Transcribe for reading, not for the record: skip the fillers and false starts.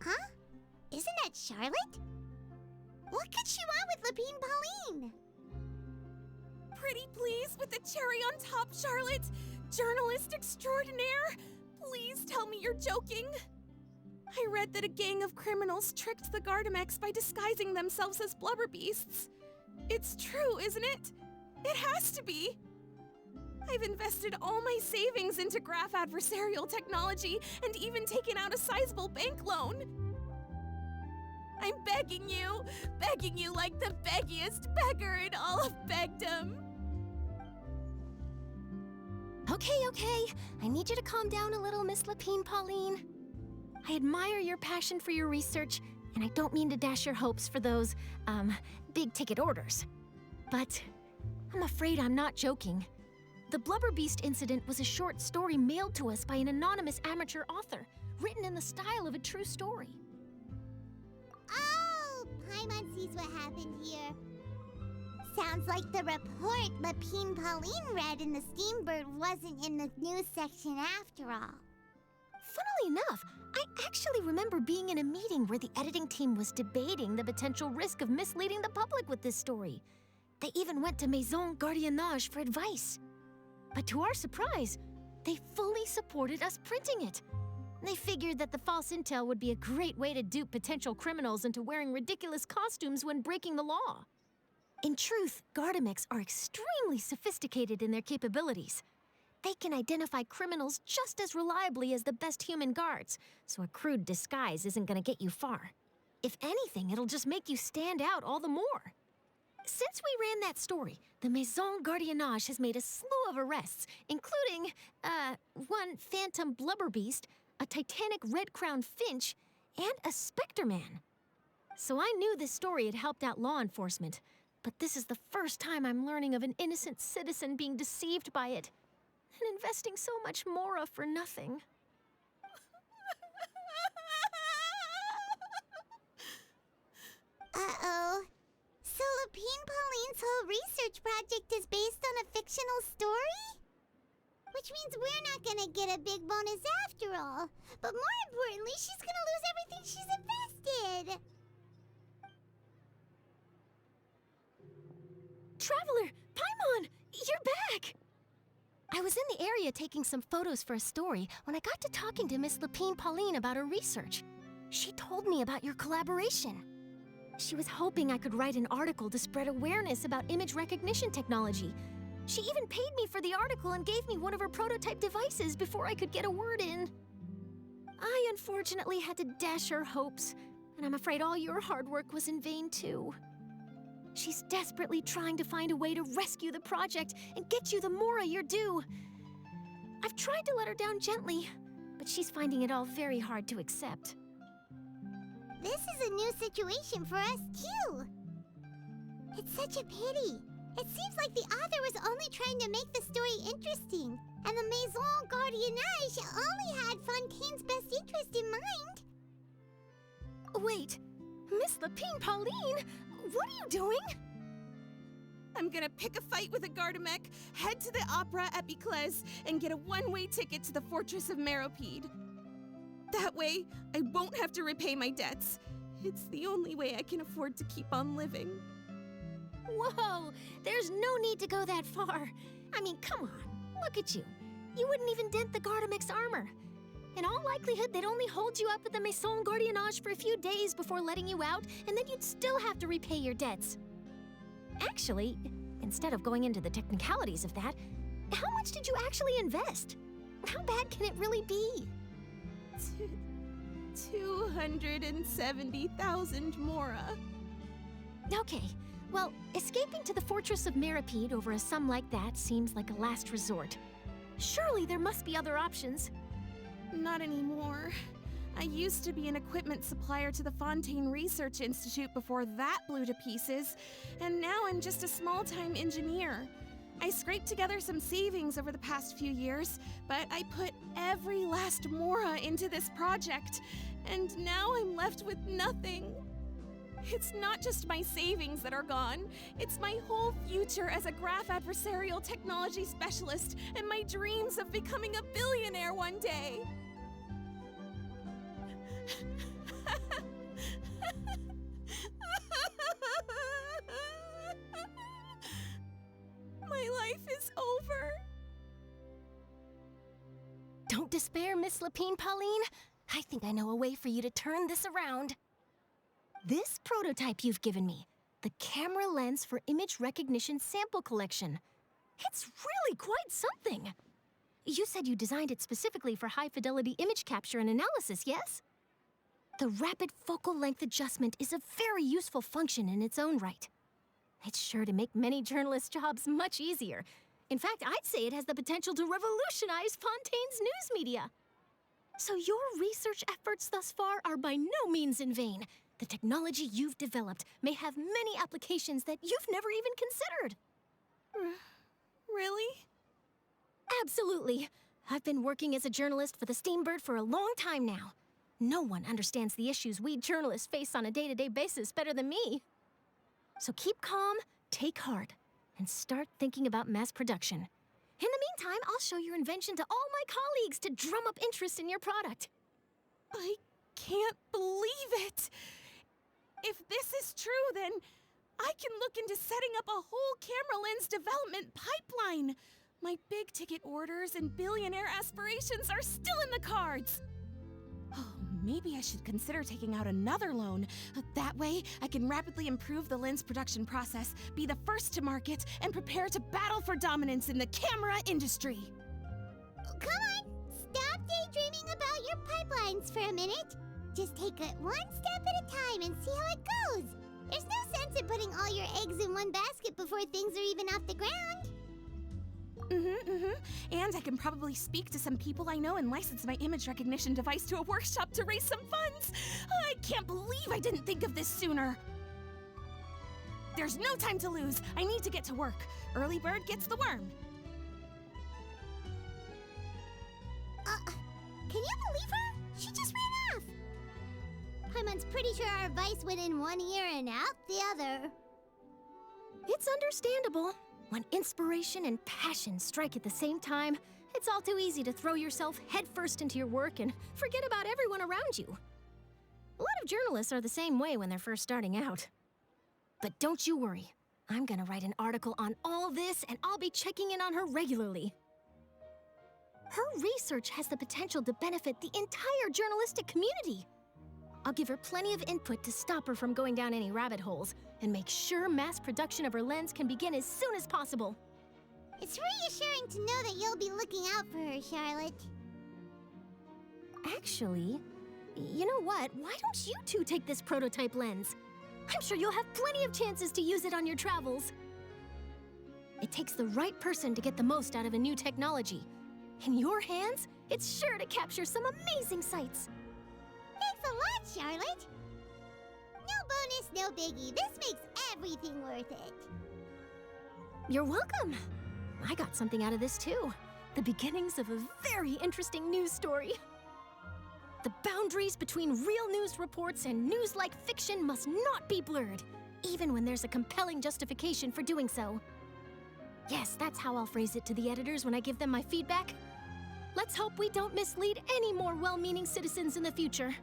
Huh? Isn't that Charlotte? What could she want with Lepine-Pauline? Pretty please with the cherry on top, Charlotte! Journalist extraordinaire! Please tell me you're joking! I read that a gang of criminals tricked the Gardemeks by disguising themselves as blubber beasts. It's true, isn't it? It has to be! I've invested all my savings into graph adversarial technology and even taken out a sizable bank loan. I'm begging you like the beggiest beggar in all of begdom. Okay. I need you to calm down a little, Miss Lepine-Pauline. I admire your passion for your research, and I don't mean to dash your hopes for those, big-ticket orders. But I'm afraid I'm not joking. The Blubber Beast incident was a short story mailed to us by an anonymous amateur author, written in the style of a true story. Oh, Paimon sees what happened here. Sounds like the report Lepine-Pauline read in the Steambird wasn't in the news section after all. Funnily enough, I actually remember being in a meeting where the editing team was debating the potential risk of misleading the public with this story. They even went to Maison Gardiennage for advice. But to our surprise, they fully supported us printing it. They figured that the false intel would be a great way to dupe potential criminals into wearing ridiculous costumes when breaking the law. In truth, Gardemeks are extremely sophisticated in their capabilities. They can identify criminals just as reliably as the best human guards, so a crude disguise isn't going to get you far. If anything, it'll just make you stand out all the more. Since we ran that story, the Maison Gardiennage has made a slew of arrests, including, one phantom blubber beast, a titanic red-crowned finch, and a specter man. So I knew this story had helped out law enforcement, but this is the first time I'm learning of an innocent citizen being deceived by it, and investing so much mora for nothing. Uh-oh. So Lepine-Pauline's whole research project is based on a fictional story? Which means we're not gonna get a big bonus after all. But more importantly, she's gonna lose everything she's invested. Traveler! Paimon! You're back! I was in the area taking some photos for a story when I got to talking to Miss Lepine-Pauline about her research. She told me about your collaboration. She was hoping I could write an article to spread awareness about image recognition technology. She even paid me for the article and gave me one of her prototype devices before I could get a word in. I unfortunately had to dash her hopes, and I'm afraid all your hard work was in vain too. She's desperately trying to find a way to rescue the project and get you the mora you're due. I've tried to let her down gently, but she's finding it all very hard to accept. This is a new situation for us, too. It's such a pity. It seems like the author was only trying to make the story interesting, and the Maison Gardiennage only had Fontaine's best interest in mind. Wait, Miss Lepine-Pauline, what are you doing? I'm gonna pick a fight with a Gardemek, head to the opera at Biclès, and get a one-way ticket to the Fortress of Meropide. That way, I won't have to repay my debts. It's the only way I can afford to keep on living. Whoa, there's no need to go that far. I mean, come on, look at you. You wouldn't even dent the Gardemeks' armor. In all likelihood, they'd only hold you up at the Maison Gardiennage for a few days before letting you out, and then you'd still have to repay your debts. Actually, instead of going into the technicalities of that, how much did you actually invest? How bad can it really be? 270,000 mora. Okay, well, escaping to the Fortress of Meropide over a sum like that seems like a last resort. Surely there must be other options. Not anymore. I used to be an equipment supplier to the Fontaine Research Institute before that blew to pieces, and now I'm just a small-time engineer. I scraped together some savings over the past few years, but I put every last mora into this project, and now I'm left with nothing. It's not just my savings that are gone, it's my whole future as a graph adversarial technology specialist and my dreams of becoming a billionaire one day. Don't despair, Miss Lepine-Pauline. I think I know a way for you to turn this around. This prototype you've given me, the camera lens for image recognition sample collection. It's really quite something. You said you designed it specifically for high-fidelity image capture and analysis, yes? The rapid focal length adjustment is a very useful function in its own right. It's sure to make many journalists' jobs much easier. In fact, I'd say it has the potential to revolutionize Fontaine's news media. So your research efforts thus far are by no means in vain. The technology you've developed may have many applications that you've never even considered. Really? Absolutely. I've been working as a journalist for the Steambird for a long time now. No one understands the issues we journalists face on a day-to-day basis better than me. So keep calm, take heart, and start thinking about mass production. In the meantime, I'll show your invention to all my colleagues to drum up interest in your product. I can't believe it! If this is true, then I can look into setting up a whole camera lens development pipeline. My big-ticket orders and billionaire aspirations are still in the cards. Oh, maybe I should consider taking out another loan. That way, I can rapidly improve the lens production process, be the first to market, and prepare to battle for dominance in the camera industry. Come on, stop daydreaming about your pipelines for a minute. Just take it one step at a time and see how it goes. There's no sense in putting all your eggs in one basket before things are even off the ground. And I can probably speak to some people I know and license my image recognition device to a workshop to raise some funds. I can't believe I didn't think of this sooner. There's no time to lose. I need to get to work. Early bird gets the worm. Can you believe her? She just ran off. Paimon's pretty sure our advice went in one ear and out the other. It's understandable. When inspiration and passion strike at the same time, it's all too easy to throw yourself headfirst into your work and forget about everyone around you. A lot of journalists are the same way when they're first starting out. But don't you worry. I'm gonna write an article on all this, and I'll be checking in on her regularly. Her research has the potential to benefit the entire journalistic community. I'll give her plenty of input to stop her from going down any rabbit holes, and make sure mass production of her lens can begin as soon as possible. It's reassuring to know that you'll be looking out for her, Charlotte. Actually, you know what? Why don't you two take this prototype lens? I'm sure you'll have plenty of chances to use it on your travels. It takes the right person to get the most out of a new technology. In your hands, it's sure to capture some amazing sights. Thanks a lot, Charlotte. No bonus, no biggie. This makes everything worth it. You're welcome. I got something out of this too. The beginnings of a very interesting news story. The boundaries between real news reports and news-like fiction must not be blurred, even when there's a compelling justification for doing so. Yes, that's how I'll phrase it to the editors when I give them my feedback. Let's hope we don't mislead any more well-meaning citizens in the future.